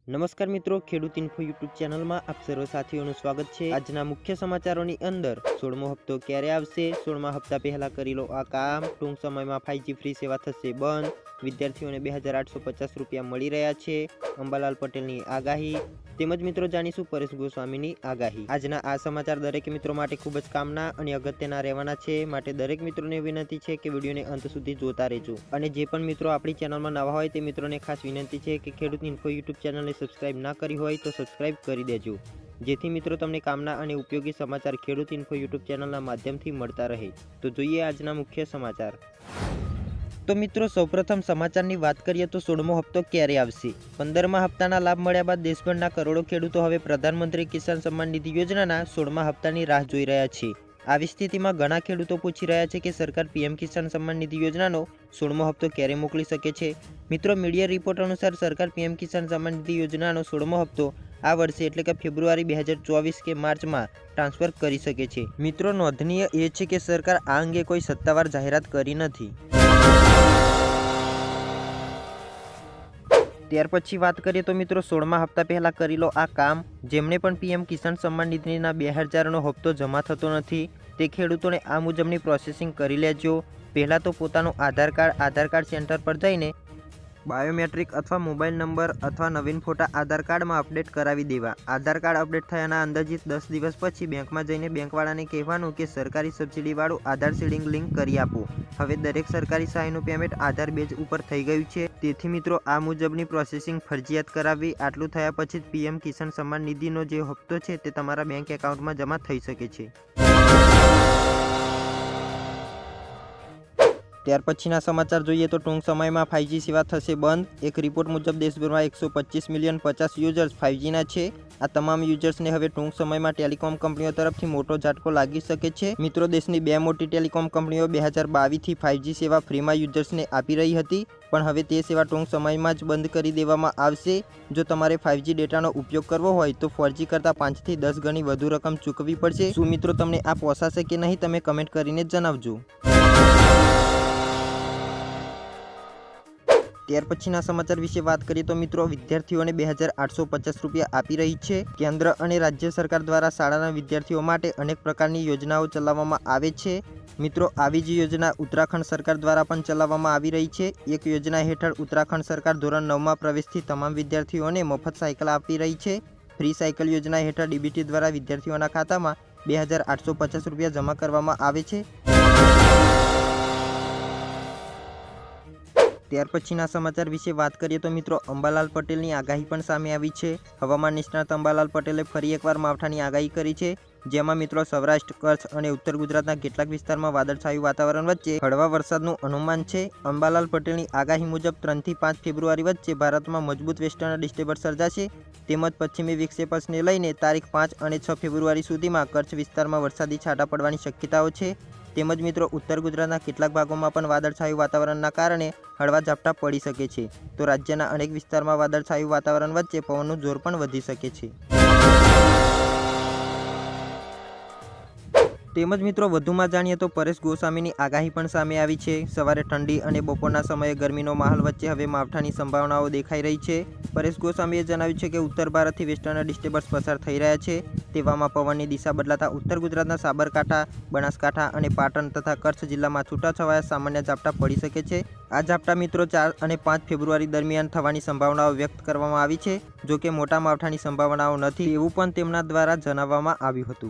નમસ્કાર મિત્રો, ખેડૂત ઇન્ફો યુટ્યુબ ચેનલમાં આપ સર્વ સાથીઓનું સ્વાગત છે। આજના મુખ્ય સમાચારોની અંદર 16મો હપ્તો ક્યારે આવશે, 16મા હપ્તા પહેલા કરી લો આ કામ, ટૂંક સમયમાં 5G ફ્રી સેવા થશે બંધ, વિદ્યાર્થીઓને 2850 રૂપિયા મળી રહ્યા છે, અંબાલાલ પટેલની આગાહી, તેમજ મિત્રો જાણીશું પરેશ ગોસ્વામીની આગાહી। આજના આ સમાચાર દરેક મિત્રો માટે ખૂબ જ કામના અને અગત્યના રહેવાના છે, માટે દરેક મિત્રોને વિનંતી છે કે વિડીયોને અંત સુધી જોતા રહેજો। અને જે પણ મિત્રો આપણી ચેનલમાં નવા હોય તે મિત્રોને ખાસ વિનંતી છે કે ખેડૂત ઇન્ફો યુટ્યુબ ચેનલને સબસ્ક્રાઇબ ના કરી હોય તો સબસ્ક્રાઇબ કરી દેજો, જેથી મિત્રો તમને કામના અને ઉપયોગી સમાચાર ખેડૂત ઇન્ફો યુટ્યુબ ચેનલના માધ્યમથી મળતા રહે। તો જોઈએ આજના મુખ્ય સમાચાર। તો મિત્રો સૌપ્રથમ સમાચારની વાત કરીએ તો 16મો હપ્તો ક્યારે આવશે। 15મા હપ્તાના લાભ મળ્યા બાદ દેશભરના કરોડો ખેડૂતો હવે પ્રધાનમંત્રી કિસાન સન્માન નિધિ યોજનાના 16મા હપ્તાની રાહ જોઈ રહ્યા છે। આવી સ્થિતિમાં ઘણા ખેડૂતો પૂછી રહ્યા છે કે સરકાર પીએમ કિસાન સન્માન નિધિ યોજનાનો 16મો હપ્તો ક્યારે મોકલી શકે છે। મિત્રો મીડિયા રિપોર્ટ અનુસાર સરકાર પીએમ કિસાન સન્માન નિધિ યોજનાનો 16મો હપ્તો આ વર્ષે એટલે કે ફેબ્રુઆરી 2024 કે માર્ચમાં ટ્રાન્સફર કરી શકે છે। મિત્રો નોંધનીય એ છે કે સરકાર આ અંગે કોઈ સત્તાવાર જાહેરાત કરી નથી। ત્યાર પછી વાત કરીએ તો મિત્રો 16મા હપ્તા પહેલા કરી લો આ કામ। જેમણે પણ પીએમ કિસાન સન્માન નિધિના 2000નો હપ્તો જમા થતો નથી તે ખેડૂતોને આ મુજબની પ્રોસેસિંગ કરી લેજો। પહેલાં તો પોતાનું આધાર કાર્ડ સેન્ટર પર જઈને બાયોમેટ્રિક અથવા મોબાઈલ નંબર અથવા નવીન ફોટા આધાર કાર્ડમાં અપડેટ કરાવી દેવા। આધાર કાર્ડ અપડેટ થયાના અંદાજિત 10 દિવસ પછી બેંકમાં જઈને બેંકવાળાને કહેવાનું કે સરકારી સબસિડીવાળું આધાર સીડિંગ લિંક કરી આપો। હવે દરેક સરકારી સહાયનું પેમેન્ટ આધાર બેઝ ઉપર થઈ ગયું છે, તેથી મિત્રો આ મુજબની પ્રોસેસિંગ ફરજિયાત કરાવવી। આટલું થયા પછી જ પીએમ કિસાન સન્માન નિધિનો જે હપ્તો છે તે તમારા બેંક એકાઉન્ટમાં જમા થઈ શકે છે। ત્યાર પછીના સમાચાર જોઈએ તો ટૂંક સમયમાં 5G સેવા થશે બંધ। એક રિપોર્ટ મુજબ દેશભરમાં 125 મિલિયન 50 યુઝર્સ 5Gના છે। આ તમામ યુઝર્સને હવે ટૂંક સમયમાં ટેલિકોમ કંપનીઓ તરફથી મોટો ઝાટકો લાગી શકે છે। મિત્રો દેશની બે મોટી ટેલિકોમ કંપનીઓ 2022થી 5G સેવા ફ્રીમાં યુઝર્સને આપી રહી હતી, પણ હવે તે સેવા ટૂંક સમયમાં જ બંધ કરી દેવામાં આવશે। જો તમારે 5G ડેટાનો ઉપયોગ કરવો હોય તો 4G કરતાં 5 થી 10 ગણી વધુ રકમ ચૂકવવી પડશે। શું મિત્રો તમને આ પોસાશે કે નહીં તમે કમેન્ટ કરીને જણાવજો। ત્યાર પછીના સમાચાર વિશે વાત કરીએ તો મિત્રો વિદ્યાર્થીઓને 2850 રૂપિયા આપી રહી છે। કેન્દ્ર અને રાજ્ય સરકાર દ્વારા શાળાના વિદ્યાર્થીઓ માટે અનેક પ્રકારની યોજનાઓ ચલાવવામાં આવે છે। મિત્રો આવી જ યોજના ઉત્તરાખંડ સરકાર દ્વારા પણ ચલાવવામાં આવી રહી છે। એક યોજના હેઠળ ઉત્તરાખંડ સરકાર ધોરણ 9માં પ્રવેશથી તમામ વિદ્યાર્થીઓને મફત સાયકલ આપી રહી છે। ફ્રી સાયકલ યોજના હેઠળ ડીબીટી દ્વારા વિદ્યાર્થીઓના ખાતામાં 2850 રૂપિયા જમા કરવામાં આવે છે। ત્યાર પછીના સમાચાર વિશે વાત કરીએ તો મિત્રો અંબાલાલ પટેલની આગાહી પણ સામે આવી છે। હવામાન નિષ્ણાત અંબાલાલ પટેલે ફરી એકવાર માવઠાની આગાહી કરી છે, જેમાં મિત્રો સૌરાષ્ટ્ર, કચ્છ અને ઉત્તર ગુજરાતના કેટલાક વિસ્તારમાં વાદળછાયું વાતાવરણ વચ્ચે હળવા વરસાદનું અનુમાન છે। અંબાલાલ પટેલની આગાહી મુજબ 3 થી 5 ફેબ્રુઆરી વચ્ચે ભારતમાં મજબૂત વેસ્ટર્ન ડિસ્ટર્બન્સ સર્જાશે, તેમજ પશ્ચિમી વિક્ષેપને લઈને તારીખ 5 અને 6 ફેબ્રુઆરી સુધીમાં કચ્છ વિસ્તારમાં વરસાદી છાંટા પડવાની શક્યતાઓ છે। તેમજ મિત્રો ઉત્તર ગુજરાતના કેટલાક ભાગોમાં પણ વાદળછાયું વાતાવરણના કારણે હળવા ઝાપટા પડી શકે છે, તો રાજ્યના અનેક વિસ્તારમાં વાદળછાયું વાતાવરણ વચ્ચે પવનનું જોર પણ વધી શકે છે। તેમજ મિત્રો વધુમાં જાણીએ તો પરેશ ગોસ્વામીની આગાહી પણ સામે આવી છે। સવારે ઠંડી અને બપોરના સમયે ગરમીનો માહોલ વચ્ચે હવે માવઠાની સંભાવનાઓ દેખાઈ રહી છે। પરેશ ગોસ્વામીએ જણાવ્યું છે કે ઉત્તર ભારતથી વેસ્ટર્ન ડિસ્ટર્બન્સ પસાર થઈ રહ્યા છે, તેવામાં પવનની દિશા બદલાતા ઉત્તર ગુજરાતના સાબરકાંઠા, બનાસકાંઠા અને પાટણ તથા કચ્છ જિલ્લામાં છૂટાછવાયા સામાન્ય ઝાપટા પડી શકે છે। આ ઝાપટા મિત્રો 4 અને 5 ફેબ્રુઆરી દરમિયાન થવાની સંભાવનાઓ વ્યક્ત કરવામાં આવી છે, જો કે મોટા માવઠાની સંભાવનાઓ નથી એવું પણ તેમના દ્વારા જણાવવામાં આવ્યું હતું।